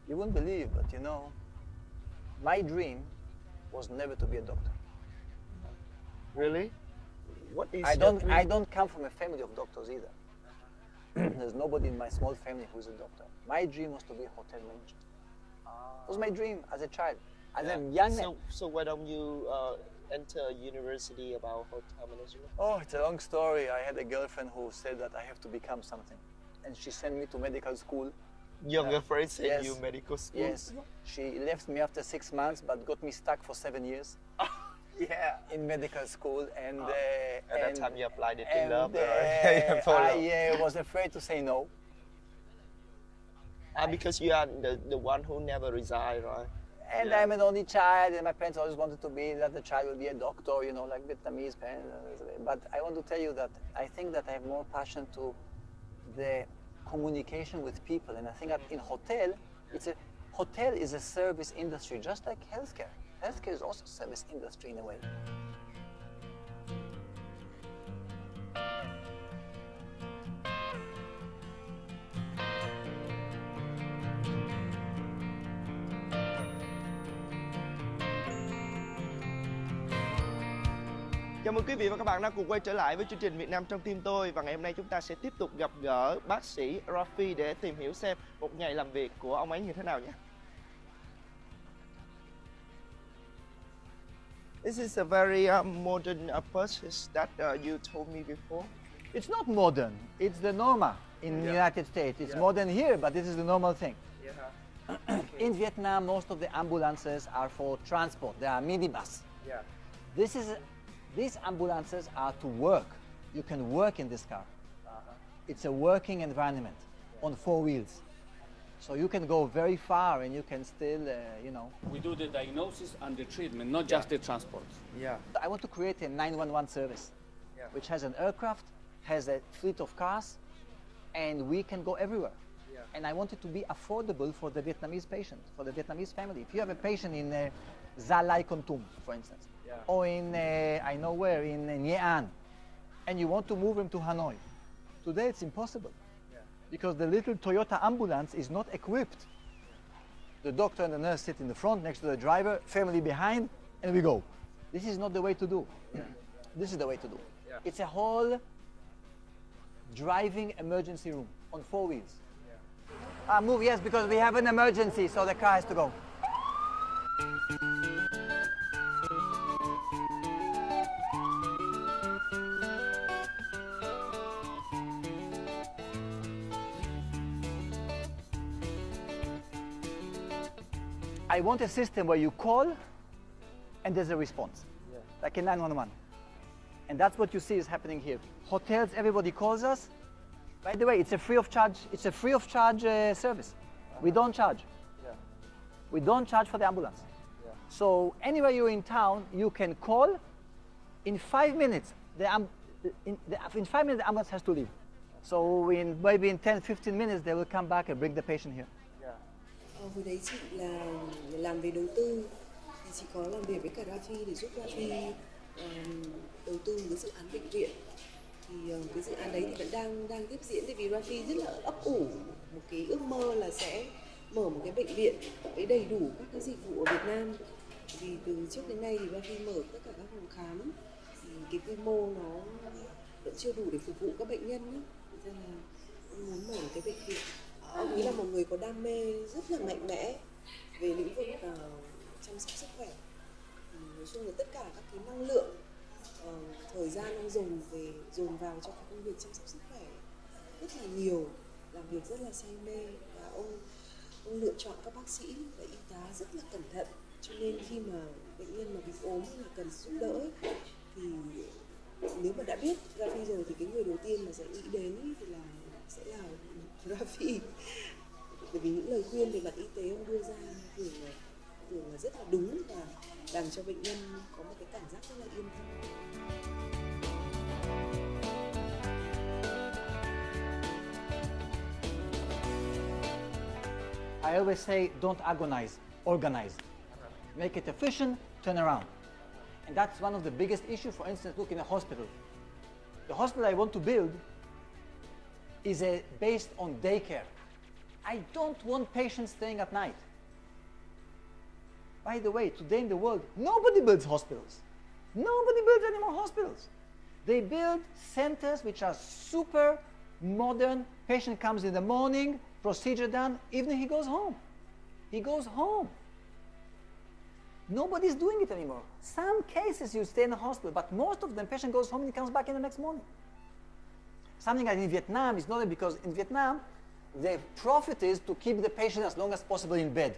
You wouldn't believe, but you know, my dream was never to be a doctor. Really? What is I your don't. dream? I don't come from a family of doctors either. There's nobody in my small family who's a doctor. My dream was to be a hotel manager. It was my dream as a child. As a young man. So why don't you enter university about hotel management? Oh, it's a long story. I had a girlfriend who said that I have to become something. And she sent me to medical school. Your girlfriend sent yes. you medical school? Yes. She left me after 6 months, but got me stuck for 7 years. Yeah. In medical school. And at that time you applied it in love. I was afraid to say no. Because you are the one who never resigned, right? And I'm an only child, and my parents always wanted to be that the child will be a doctor, you know, like Vietnamese parents. But I want to tell you that I think that I have more passion to the communication with people, and I think that in hotel, hotel is a service industry, just like healthcare. Healthcare is also a service industry in a way. Chào mừng quý vị và các bạn đã cùng quay trở lại với chương trình Việt Nam trong tim tôi. Và ngày hôm nay chúng ta sẽ tiếp tục gặp gỡ bác sĩ Rafi để tìm hiểu xem một ngày làm việc của ông ấy như thế nào nhé. This is a very modern process that you told me before. It's not modern. It's the norma in the United States. It's modern here, but this is the normal thing. Okay. In Vietnam, most of the ambulances are for transport. They are minibus. Yeah. These ambulances are to work. You can work in this car. It's a working environment on 4 wheels. So you can go very far and you can still, you know. We do the diagnosis and the treatment, not just the transport. Yeah. I want to create a 911 service, which has an aircraft, has a fleet of cars, and we can go everywhere. Yeah. And I want it to be affordable for the Vietnamese patient, for the Vietnamese family. If you have a patient in Gia Lai Kon Tum, for instance, or in, I know where, in Nguyen, and you want to move him to Hanoi, today it's impossible. Because the little Toyota ambulance is not equipped. The doctor and the nurse sit in the front next to the driver, family behind, and we go. This is not the way to do. This is the way to do. It's a whole driving emergency room on 4 wheels. Move, yes, because we have an emergency, so the car has to go. I want a system where you call and there's a response, like a 911. And that's what you see is happening here. Hotels, everybody calls us. By the way, it's a free of charge service. We don't charge. We don't charge for the ambulance. So anywhere you're in town, you can call. In 5 minutes, in 5 minutes, the ambulance has to leave. So maybe in 10, 15 minutes, they will come back and bring the patient here. Hồi đấy chị là làm về đầu tư, thì chị có làm việc với cả Rafi để giúp Rafi đầu tư cái dự án bệnh viện. Thì cái dự án đấy thì vẫn đang tiếp diễn, tại vì Rafi rất là ấp ủ một cái ước mơ là sẽ mở một cái bệnh viện với đầy đủ các cái dịch vụ ở Việt Nam. Vì từ trước đến nay thì Rafi mở tất cả các phòng khám, thì cái quy mô nó vẫn chưa đủ để phục vụ các bệnh nhân ấy. Nên là em muốn mở một cái bệnh viện. Ông ấy là một người có đam mê rất là mạnh mẽ về lĩnh vực chăm sóc sức khỏe. Nói chung là tất cả các cái năng lượng, thời gian ông dồn vào cho cái công việc chăm sóc sức khỏe rất là nhiều, làm việc rất là say mê, và ông lựa chọn các bác sĩ và y tá rất là cẩn thận. Cho nên khi mà bệnh nhân mà bị ốm hay là cần giúp đỡ thì nếu mà đã biết Rafi rồi thì cái người đầu tiên mà sẽ nghĩ đến thì sẽ là Rafi. Bởi vì những lời khuyên về mặt y tế ông đưa ra thường là rất là đúng và làm cho bệnh nhân có một cái cảm giác rất là yên tâm. I always say, don't agonize, organize. Make it efficient, turn around. And that's one of the biggest issues. For instance, look in a hospital. The hospital I want to build is based on daycare. I don't want patients staying at night. By the way, today in the world, nobody builds hospitals. Nobody builds any more hospitals. They build centers which are super modern. Patient comes in the morning, procedure done, evening he goes home. He goes home. Nobody's doing it anymore. Some cases you stay in the hospital, but most of them, patient goes home and he comes back in the next morning. Something like in Vietnam is not because in Vietnam, the profit is to keep the patient as long as possible in bed.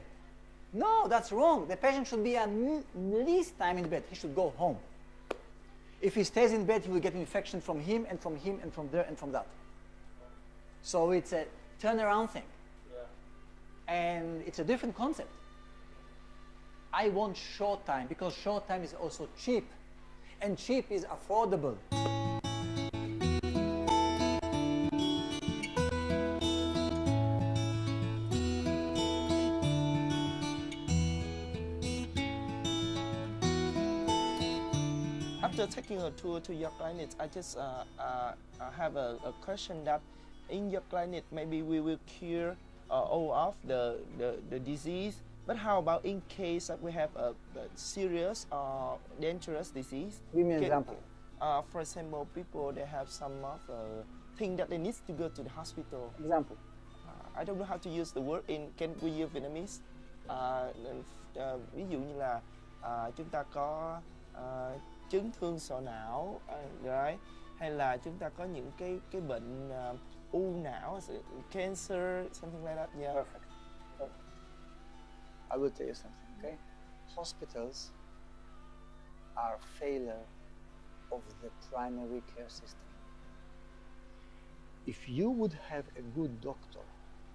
No, that's wrong. The patient should be at least time in bed. He should go home. If he stays in bed, he will get infection from him and from him and from there and from that. So it's a turnaround thing. Yeah. And it's a different concept. I want short time because short time is also cheap. And cheap is affordable. After taking a tour to your clinic, I just have a question that in your clinic, maybe we will cure all of the disease. But how about in case that we have a serious or dangerous disease? Give me an example. For example, people they have some of thing that they need to go to the hospital. Example. I don't know how to use the word in can we use Vietnamese. Ví dụ như là chúng ta có chấn thương sọ não, right? Hay là chúng ta có những cái bệnh u não, cancer, something like that. Yeah. Perfect. I will tell you something, okay? Hospitals are a failure of the primary care system. If you would have a good doctor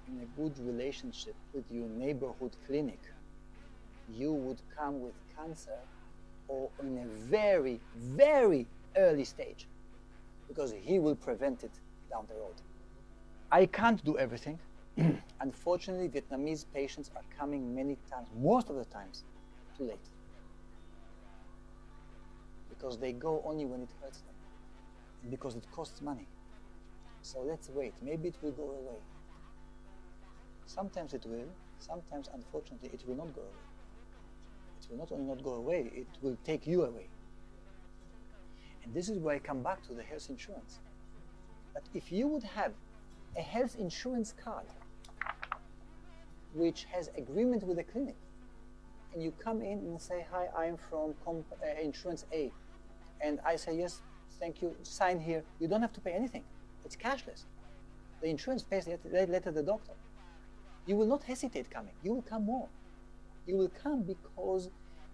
and a good relationship with your neighborhood clinic, you would come with cancer or in a very, very early stage because he will prevent it down the road. I can't do everything. Unfortunately, Vietnamese patients are coming many times, most of the times, too late. Because they go only when it hurts them. And because it costs money. So let's wait. Maybe it will go away. Sometimes it will. Sometimes, unfortunately, it will not go away. It will not only not go away, it will take you away. And this is where I come back to the health insurance. But if you would have a health insurance card which has agreement with the clinic, and you come in and say, hi, I'm from insurance A, and I say, yes, thank you, sign here, you don't have to pay anything. It's cashless. The insurance pays later the doctor. You will not hesitate coming. You will come more. You will come because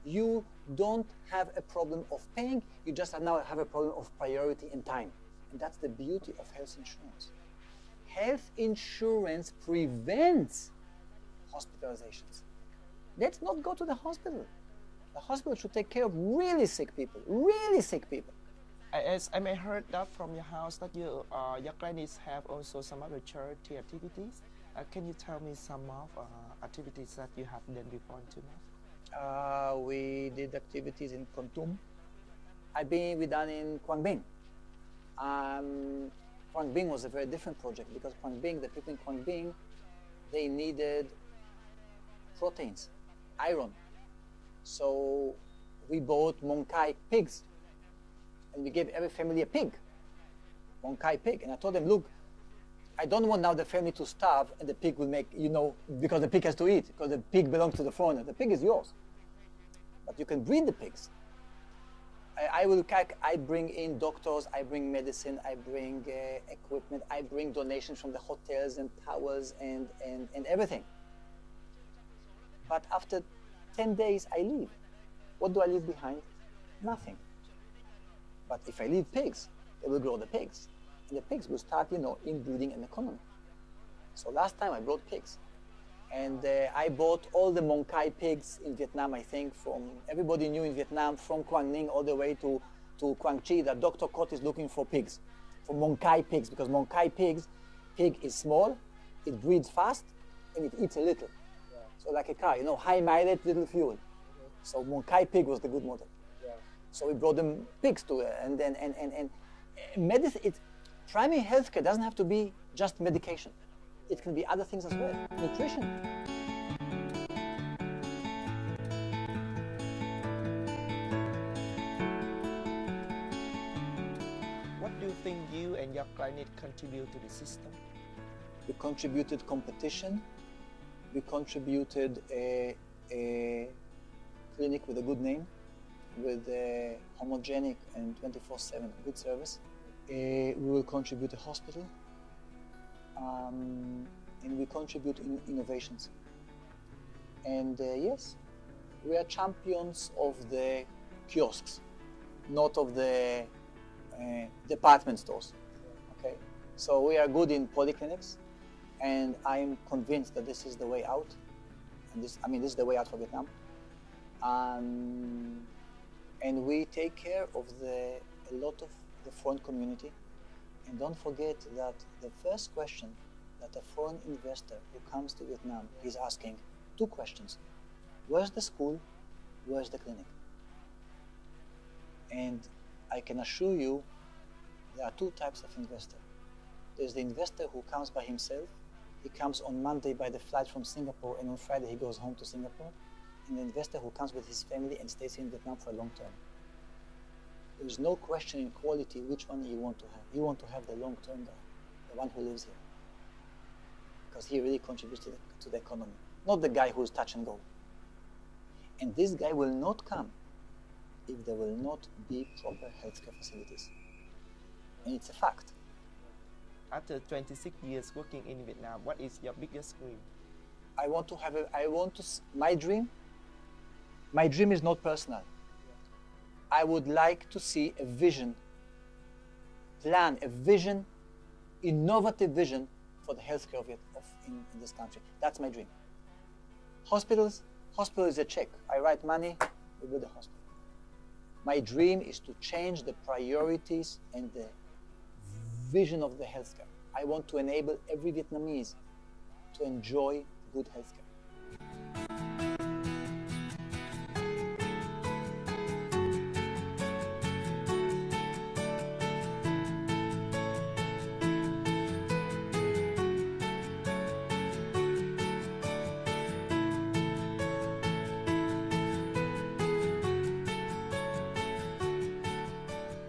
you don't have a problem of paying, you just now have a problem of priority and time. And that's the beauty of health insurance. Health insurance prevents hospitalizations. Let's not go to the hospital. The hospital should take care of really sick people, really sick people. As I may heard that from your house that your clinics have also some other charity activities. Can you tell me some of activities that you have done before until now? We did activities in Kon Tum. We done in Quang Binh. Quang Binh was a very different project because Quang Binh, the people in Quang Binh, they needed proteins, iron. So we bought Mong Kai pigs and we gave every family a pig, Mong Kai pig. And I told them, look, I don't want now the family to starve and the pig will make, because the pig has to eat, because the pig belongs to the foreigner. The pig is yours. But you can breed the pigs. I bring in doctors, I bring medicine, I bring equipment, I bring donations from the hotels and towers and everything. But after 10 days, I leave. What do I leave behind? Nothing. But if I leave pigs, they will grow the pigs. And the pigs will start, inbreeding an economy. So last time I brought pigs. And I bought all the Mong Kai pigs in Vietnam, I think, from everybody knew in Vietnam, from Quang Ninh all the way to Quang Chi, that Dr. Kot is looking for pigs, for Mong Kai pigs, because Mong Kai pig is small, it breeds fast, and it eats a little. Yeah. So like a car, high mileage, little fuel. So Mong Kai pig was the good model. Yeah. So we brought them pigs to and medicine. Primary healthcare doesn't have to be just medication. It can be other things as well, nutrition. What do you think you and your clinic contribute to the system? We contributed competition. We contributed a clinic with a good name, with a homogenic and 24/7 good service. We will contribute a hospital, and we contribute in innovations. And yes, we are champions of the kiosks, not of the department stores. Okay, so we are good in polyclinics, and I'm convinced that this is the way out. And this is the way out for Vietnam. And we take care of a lot of the foreign community. And don't forget that the first question that a foreign investor who comes to Vietnam is asking, two questions. Where's the school? Where's the clinic? And I can assure you there are two types of investor. There's the investor who comes by himself. He comes on Monday by the flight from Singapore, and on Friday he goes home to Singapore. And the investor who comes with his family and stays here in Vietnam for a long term. There's no question in quality which one you want to have. You want to have the long-term guy, the one who lives here, because he really contributes to the economy, not the guy who's touch and go. And this guy will not come if there will not be proper healthcare facilities. And it's a fact. After 26 years working in Vietnam, what is your biggest dream? My dream is not personal. I would like to see a vision, innovative vision for the healthcare in this country. That's my dream. Hospital is a check. I write money, we build a hospital. My dream is to change the priorities and the vision of the healthcare. I want to enable every Vietnamese to enjoy good healthcare.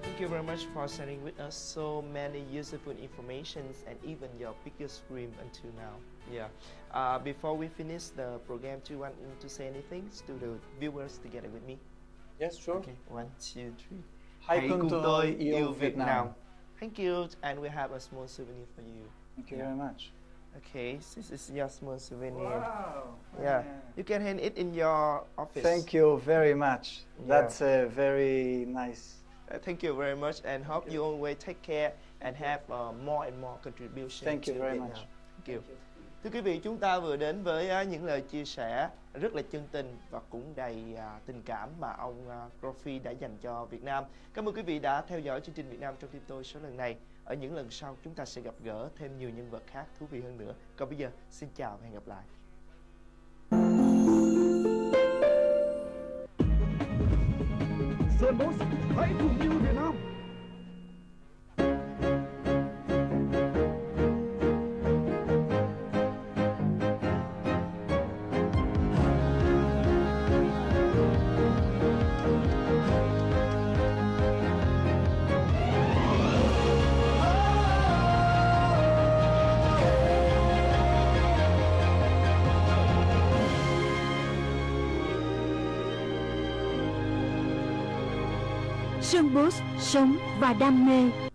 Thank you very much for sharing with us so many useful informations and even your biggest dream until now. Yeah. Before we finish the program, do you want to say anything to the viewers together with me? Yes, sure. Okay. 1, 2, 3. Hãy cùng tôi yêu Việt Nam. Thank you, and we have a small souvenir for you. Thank you very much. Okay, this is your small souvenir. Wow. Yeah, you can hand it in your office. Thank you very much. Yeah. That's very nice. Thank you very much, and hope you always take care and have more and more contribution. Thank you to very Vietnam. much. Thank you. Thưa quý vị, chúng ta vừa đến với những lời chia sẻ rất là chân tình và cũng đầy tình cảm mà ông Profi đã dành cho Việt Nam. Cảm ơn quý vị đã theo dõi chương trình Việt Nam trong tim tôi số lần này. Ở những lần sau chúng ta sẽ gặp gỡ thêm nhiều nhân vật khác thú vị hơn nữa. Còn bây giờ, xin chào và hẹn gặp lại. Sơn Boss, hãy cùng yêu Việt Nam. Sơn Boss, sống và đam mê.